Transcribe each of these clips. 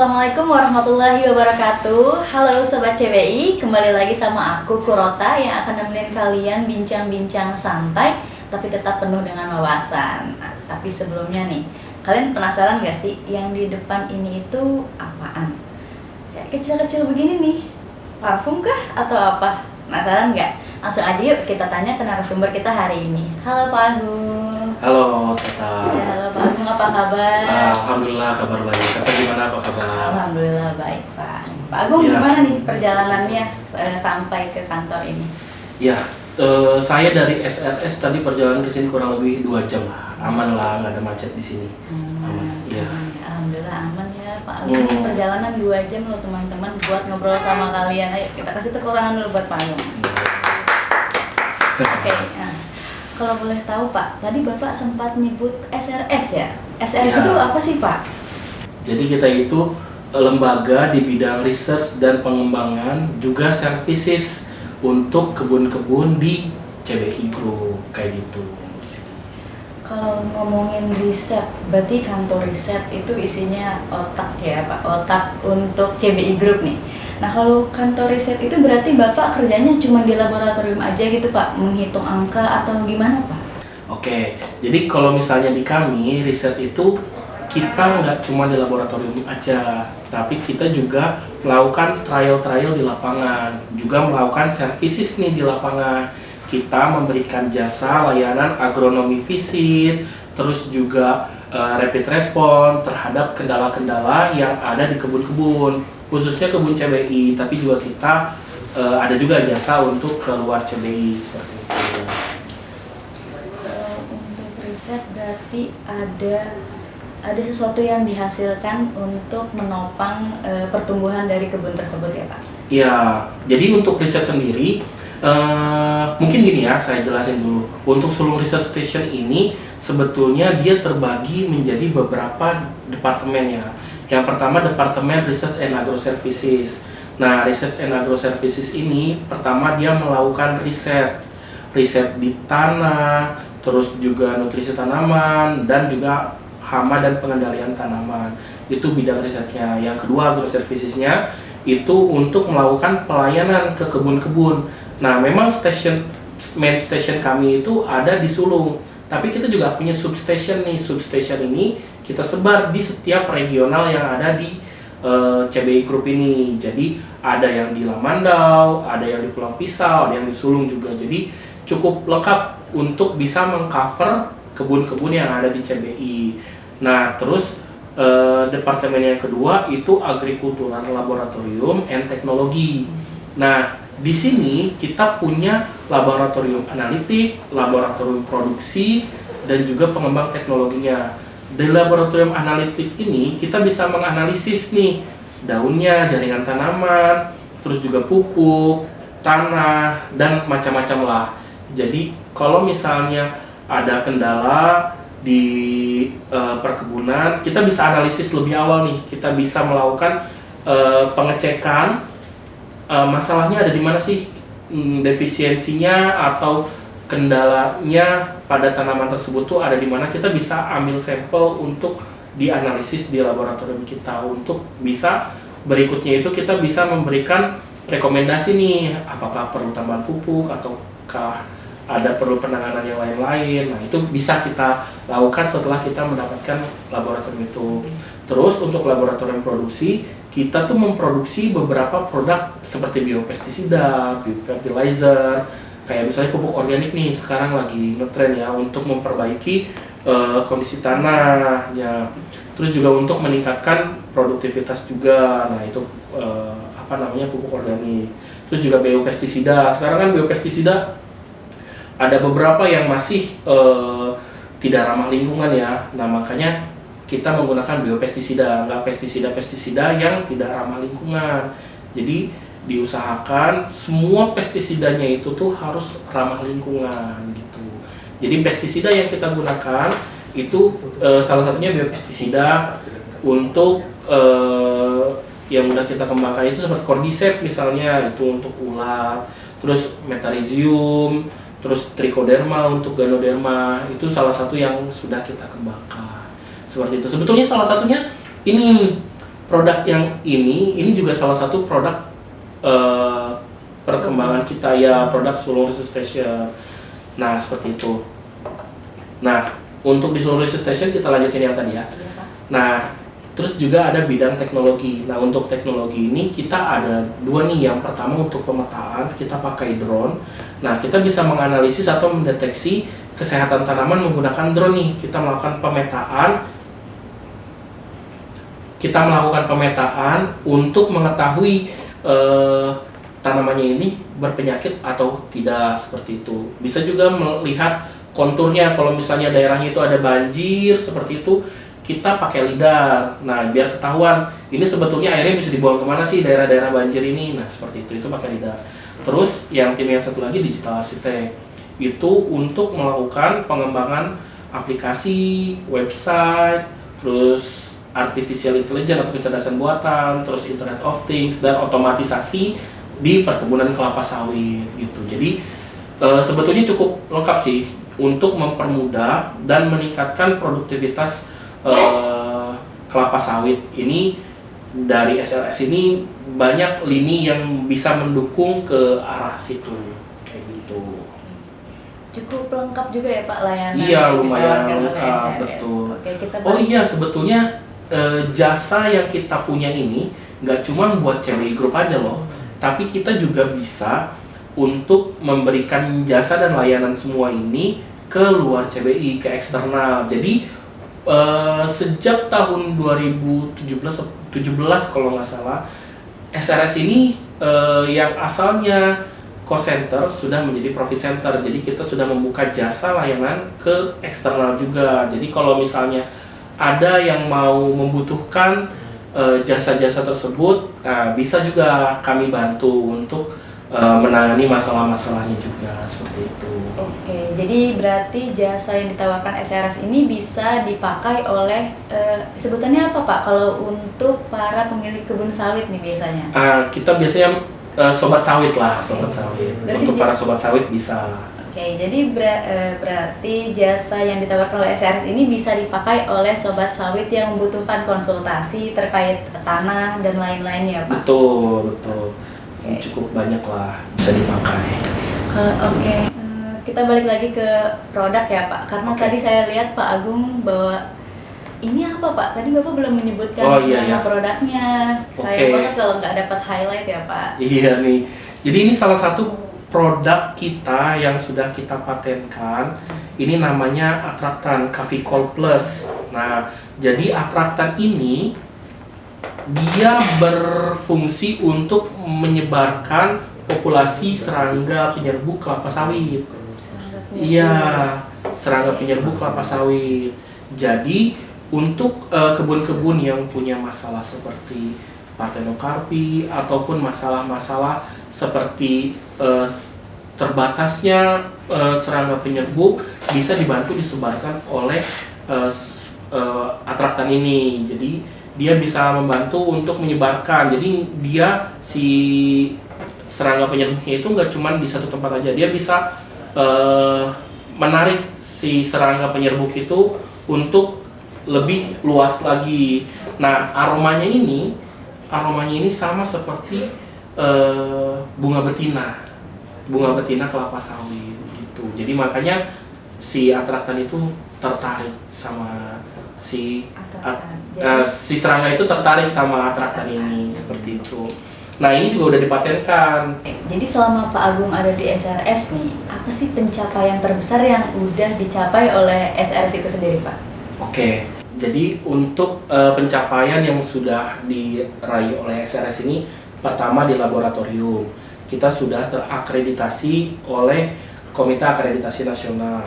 Assalamualaikum warahmatullahi wabarakatuh. Halo Sobat CBI, kembali lagi sama aku Kurota yang akan nemenin kalian bincang-bincang santai tapi tetap penuh dengan wawasan. Nah, tapi sebelumnya nih, kalian penasaran gak sih yang di depan ini itu apaan? Ya, kecil-kecil begini nih, parfum kah atau apa? Penasaran gak? Langsung aja yuk kita tanya ke narasumber kita hari ini. Halo Pak Agung. Halo Tata. Ya, halo Pak Agung, apa kabar? Alhamdulillah kabar baik. Tata gimana, apa kabar? Alhamdulillah baik Pak. Pak Agung Ya. gimana nih perjalanannya sampai ke kantor ini? Ya, saya dari SRS tadi perjalanan ke sini kurang lebih 2 jam lah. Aman lah, nggak ada macet di sini. Aman. Iya. Alhamdulillah aman ya Pak Agung. Perjalanan 2 jam loh teman-teman buat ngobrol sama kalian. Ayo kita kasih tepuk tangan dulu buat Pak Agung. Oke, nah, kalau boleh tahu Pak, tadi Bapak sempat nyebut SRS ya? SRS Ya. itu apa sih Pak? Jadi kita itu lembaga di bidang research dan pengembangan, juga services untuk kebun-kebun di CBI Group, kayak gitu. Kalau ngomongin riset, berarti kantor riset itu isinya otak ya Pak, otak untuk CBI Group nih. Nah kalau kantor riset itu berarti Bapak kerjanya cuma di laboratorium aja gitu Pak, menghitung angka atau gimana Pak? Oke, jadi kalau misalnya di kami, riset itu kita nggak cuma di laboratorium aja, tapi kita juga melakukan trial-trial di lapangan, juga melakukan services nih di lapangan. Kita memberikan jasa layanan agronomi visit, terus juga rapid response terhadap kendala-kendala yang ada di kebun-kebun, khususnya kebun CBI, tapi juga kita ada juga jasa untuk keluar CBI seperti itu. Untuk riset berarti ada sesuatu yang dihasilkan untuk menopang pertumbuhan dari kebun tersebut ya Pak? Ya, jadi untuk riset sendiri, mungkin gini ya, saya jelasin dulu. Untuk Sulung Research Station ini sebetulnya dia terbagi menjadi beberapa departemen ya. Yang pertama Departemen Research and Agro Services. Nah, Research and Agro Services ini pertama dia melakukan riset di tanah, terus juga nutrisi tanaman, dan juga hama dan pengendalian tanaman. Itu bidang risetnya. Yang kedua Agro Servicesnya itu untuk melakukan pelayanan ke kebun-kebun. Nah, memang main station kami itu ada di Sulung, tapi kita juga punya substation nih. Substation ini kita sebar di setiap regional yang ada di CBI Group ini. Jadi ada yang di Lamandau, ada yang di Pulau Pisau, ada yang di Sulung juga. Jadi cukup lengkap untuk bisa mengcover kebun-kebun yang ada di CBI. Nah, terus departemen yang kedua itu Agrikultural Laboratorium and Teknologi. Nah, di sini kita punya laboratorium analitik, laboratorium produksi, dan juga pengembang teknologinya. Di laboratorium analitik ini kita bisa menganalisis nih daunnya, jaringan tanaman, terus juga pupuk, tanah, dan macam-macam lah. Jadi kalau misalnya ada kendala di perkebunan, kita bisa analisis lebih awal nih. Kita bisa melakukan pengecekan masalahnya ada di mana sih, defisiensinya atau kendalanya pada tanaman tersebut tuh ada di mana. Kita bisa ambil sampel untuk dianalisis di laboratorium kita, untuk bisa berikutnya itu kita bisa memberikan rekomendasi nih, apakah perlu tambahan pupuk ataukah ada perlu penanganan yang lain-lain. Nah, itu bisa kita lakukan setelah kita mendapatkan laboratorium itu. Terus untuk laboratorium produksi, kita tuh memproduksi beberapa produk seperti biopestisida, biofertilizer, kayak misalnya pupuk organik nih sekarang lagi ngetren ya, untuk memperbaiki kondisi tanahnya. Terus juga untuk meningkatkan produktivitas juga. Nah, itu pupuk organik. Terus juga biopestisida. Sekarang kan biopestisida ada beberapa yang masih tidak ramah lingkungan ya. Nah, makanya kita menggunakan biopestisida, nggak pestisida yang tidak ramah lingkungan. Jadi diusahakan semua pestisidanya itu tuh harus ramah lingkungan gitu. Jadi pestisida yang kita gunakan itu salah satunya biopestisida untuk yang udah kita kembangkan itu seperti Cordyceps misalnya, itu untuk ulat, terus Metarhizium, terus Trichoderma untuk Ganoderma, itu salah satu yang sudah kita kembangkan. Seperti itu. Sebetulnya salah satunya ini produk yang ini juga salah satu produk perkembangan kita ya, produk sulung resuscitation. Nah seperti itu. Nah untuk di sulung resuscitation kita lanjutin yang tadi ya. Iya, Pak. Nah terus juga ada bidang teknologi. Nah untuk teknologi ini kita ada dua nih. Yang pertama untuk pemetaan kita pakai drone. Nah kita bisa menganalisis atau mendeteksi kesehatan tanaman menggunakan drone nih. Kita melakukan pemetaan untuk mengetahui tanamannya ini berpenyakit atau tidak, seperti itu. Bisa juga melihat konturnya, kalau misalnya daerahnya itu ada banjir seperti itu, kita pakai lidar. Nah biar ketahuan ini sebetulnya airnya bisa dibuang kemana sih daerah-daerah banjir ini. Nah seperti itu pakai lidar. Terus yang tim yang satu lagi digital arsitek, itu untuk melakukan pengembangan aplikasi, website, terus artificial intelligence atau kecerdasan buatan, terus Internet of Things, dan otomatisasi di perkebunan kelapa sawit gitu. Jadi sebetulnya cukup lengkap sih untuk mempermudah dan meningkatkan produktivitas kelapa sawit. Ini dari SLS ini banyak lini yang bisa mendukung ke arah situ kayak gitu. Cukup lengkap juga ya Pak layanan. Iya lumayan ditawarkan oleh lengkap, SRS. betul. Oke, kita Oh iya sebetulnya jasa yang kita punya ini nggak cuma buat CBI Group aja loh, tapi kita juga bisa untuk memberikan jasa dan layanan semua ini ke luar CBI, ke eksternal. Jadi sejak tahun 2017 kalau nggak salah, SRS ini yang asalnya cost center sudah menjadi profit center. Jadi kita sudah membuka jasa layanan ke eksternal juga. Jadi kalau misalnya ada yang mau membutuhkan jasa-jasa tersebut, bisa juga kami bantu untuk menangani masalah-masalahnya juga, seperti itu. Oke, jadi berarti jasa yang ditawarkan SRS ini bisa dipakai oleh sebutannya apa Pak? Kalau untuk para pemilik kebun sawit nih biasanya? Kita biasanya sobat sawit lah, sobat sawit. Berarti Untuk para sobat sawit bisa. Oke, jadi berarti jasa yang ditawarkan oleh SRS ini bisa dipakai oleh sobat sawit yang membutuhkan konsultasi terkait tanah dan lain-lainnya, Pak. Betul. Oke. Cukup banyak lah bisa dipakai. Oke, kita balik lagi ke produk ya, Pak. Karena Oke. tadi saya lihat Pak Agung bahwa ini apa, Pak? Tadi Bapak belum menyebutkan Oh, iya, nama iya. produknya. Sayang Oke. banget kalau nggak dapat highlight ya, Pak. Iya nih. Jadi ini salah satu produk kita yang sudah kita patenkan. Ini namanya Attractan Cavicol Plus. Nah, jadi Attractan ini dia berfungsi untuk menyebarkan populasi serangga penyerbuk kelapa sawit. Iya, serangga penyerbuk kelapa sawit. Jadi untuk kebun-kebun yang punya masalah seperti Parthenocarpi ataupun masalah-masalah seperti terbatasnya serangga penyerbuk, bisa dibantu disebarkan oleh Attractan ini. Jadi dia bisa membantu untuk menyebarkan. Jadi dia si serangga penyerbuknya itu nggak cuma di satu tempat aja. Dia bisa menarik si serangga penyerbuk itu untuk lebih luas lagi. Nah aromanya ini sama seperti bunga betina kelapa sawit gitu. Jadi makanya si Attractan itu tertarik sama si serangga itu tertarik sama Attractan ini, seperti itu. Nah ini juga udah dipatenkan. Jadi selama Pak Agung ada di SRS nih, apa sih pencapaian terbesar yang udah dicapai oleh SRS itu sendiri, Pak? Oke, jadi untuk pencapaian yang sudah diraih oleh SRS ini, pertama di laboratorium, kita sudah terakreditasi oleh Komite Akreditasi Nasional.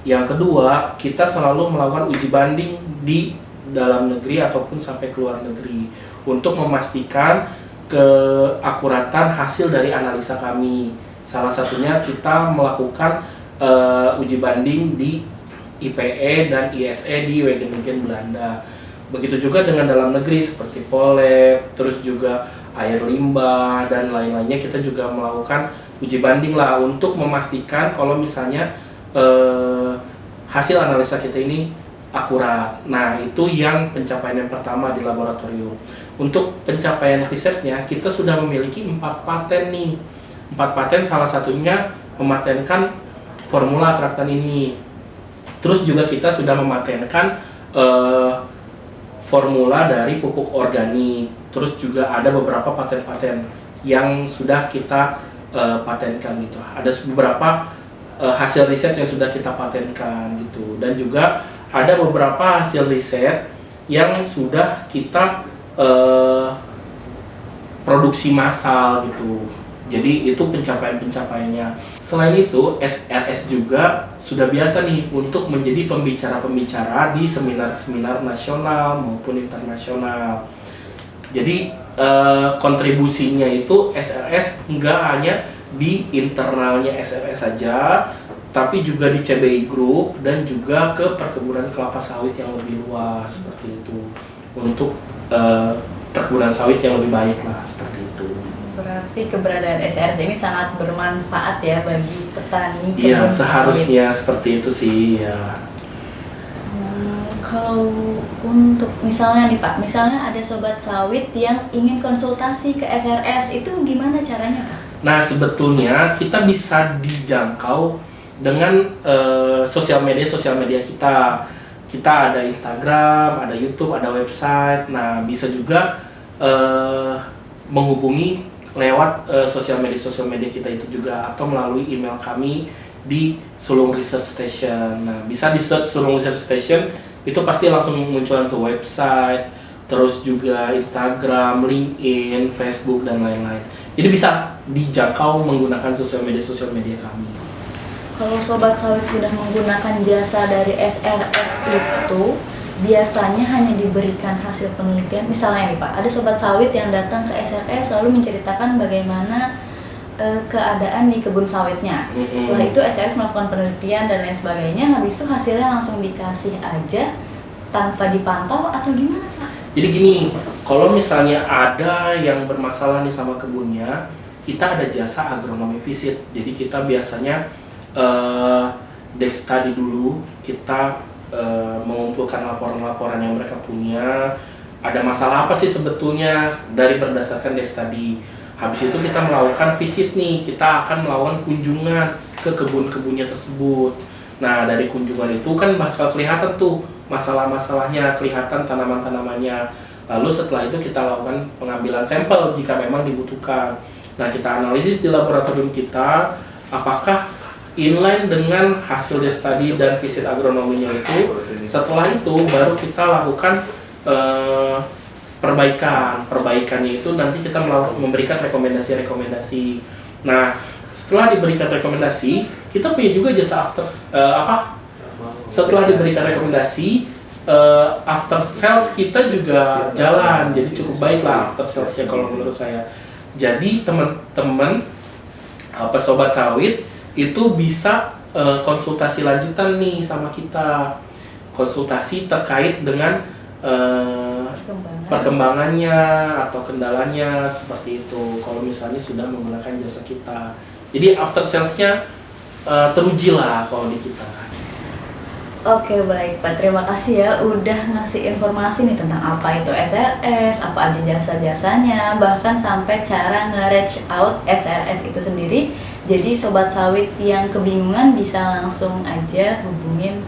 Yang kedua, kita selalu melakukan uji banding di dalam negeri ataupun sampai ke luar negeri untuk memastikan keakuratan hasil dari analisa kami. Salah satunya kita melakukan uji banding di IPE dan ISE di Wageningen, Belanda. Begitu juga dengan dalam negeri seperti Poleb, terus juga air limbah dan lain-lainnya, kita juga melakukan uji banding lah untuk memastikan kalau misalnya hasil analisa kita ini akurat. Nah, itu yang pencapaian yang pertama di laboratorium. Untuk pencapaian risetnya, kita sudah memiliki 4 paten nih. 4 paten, salah satunya mematenkan formula traktan ini. Terus juga kita sudah mematenkan formula dari pupuk organik. Terus juga ada beberapa paten-paten yang sudah kita patenkan gitu. Ada beberapa hasil riset yang sudah kita patenkan gitu. Dan juga ada beberapa hasil riset yang sudah kita produksi massal gitu. Jadi itu pencapaiannya. Selain itu, SRS juga sudah biasa nih untuk menjadi pembicara-pembicara di seminar-seminar nasional maupun internasional. Jadi kontribusinya itu SRS nggak hanya di internalnya SRS saja, tapi juga di CBI Group dan juga ke perkebunan kelapa sawit yang lebih luas seperti itu. Untuk perkebunan sawit yang lebih baik lah seperti itu. Berarti keberadaan SRS ini sangat bermanfaat ya bagi petani. Iya, seharusnya seperti itu sih ya. Kalau untuk misalnya nih Pak, misalnya ada sobat sawit yang ingin konsultasi ke SRS, itu gimana caranya Pak? Nah, sebetulnya kita bisa dijangkau dengan sosial media kita. Kita ada Instagram, ada YouTube, ada website. Nah, bisa juga menghubungi lewat sosial media kita itu juga, atau melalui email kami di Sulung Research Station. Nah, bisa di search Sulung Research Station, itu pasti langsung munculan tuh website, terus juga Instagram, LinkedIn, Facebook dan lain-lain. Jadi bisa dijangkau menggunakan sosial media kami. Kalau sobat sawit sudah menggunakan jasa dari SRS itu biasanya hanya diberikan hasil penelitian. Misalnya nih Pak, ada sobat sawit yang datang ke SRS lalu menceritakan bagaimana keadaan di kebun sawitnya. Setelah itu SRS melakukan penelitian dan lain sebagainya, habis itu hasilnya langsung dikasih aja tanpa dipantau atau gimana Pak? Jadi gini, kalau misalnya ada yang bermasalah nih sama kebunnya, kita ada jasa agronomi visit. Jadi kita biasanya desk study dulu, kita mengumpulkan laporan-laporan yang mereka punya, ada masalah apa sih sebetulnya dari berdasarkan desk study. Habis itu kita melakukan visit nih, kita akan melakukan kunjungan ke kebun-kebunnya tersebut. Nah, dari kunjungan itu kan bakal kelihatan tuh masalah-masalahnya, kelihatan tanaman-tanamannya. Lalu setelah itu kita lakukan pengambilan sampel jika memang dibutuhkan. Nah, kita analisis di laboratorium kita apakah inline dengan hasil desk study dan visit agronominya itu. Setelah itu baru kita lakukan perbaikannya itu nanti kita memberikan rekomendasi. Nah, setelah diberikan rekomendasi, kita punya juga jasa setelah diberikan rekomendasi, after sales kita juga jalan, jadi cukup baik lah after salesnya kalau menurut saya. Jadi teman-teman sobat sawit itu bisa konsultasi lanjutan nih sama kita, konsultasi terkait dengan perkembangannya atau kendalanya seperti itu. Kalau misalnya sudah menggunakan jasa kita, jadi after salesnya teruji lah kalau di kita. Oke baik Pak, terima kasih ya udah ngasih informasi nih tentang apa itu SRS, apa aja jasa-jasanya, bahkan sampai cara nge-reach out SRS itu sendiri. Jadi sobat sawit yang kebingungan bisa langsung aja hubungin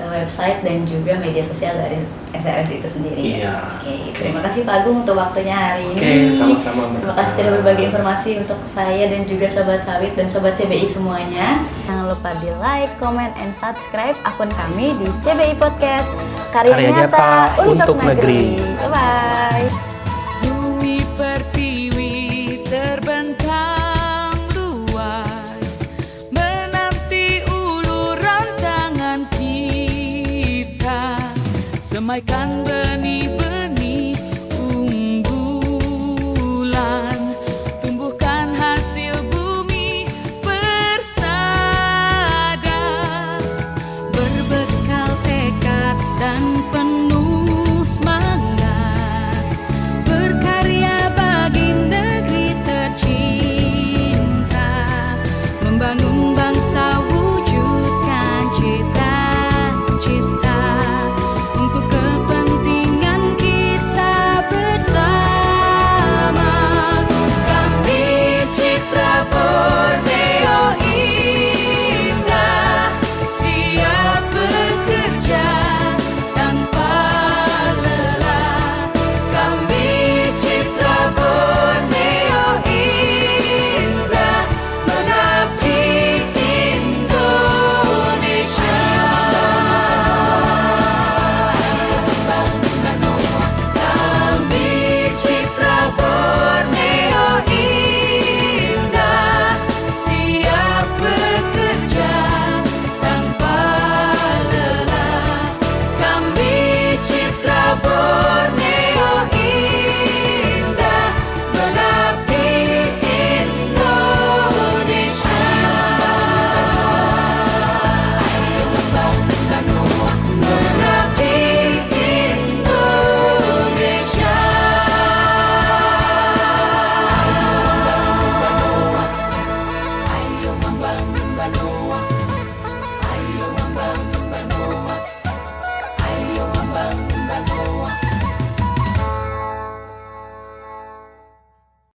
website dan juga media sosial dari SRS itu sendiri. Iya. Oke, terima kasih Pak Agung untuk waktunya hari ini. Oke, sama-sama. Terima kasih sudah berbagi informasi untuk saya dan juga sobat sawit dan sobat CBI semuanya. Jangan lupa di like, comment, and subscribe akun kami di CBI Podcast. Karya nyata untuk negeri. Bye-bye. Bumi pertiwi terbentang luas, menanti uluran tangan kita. Semaikan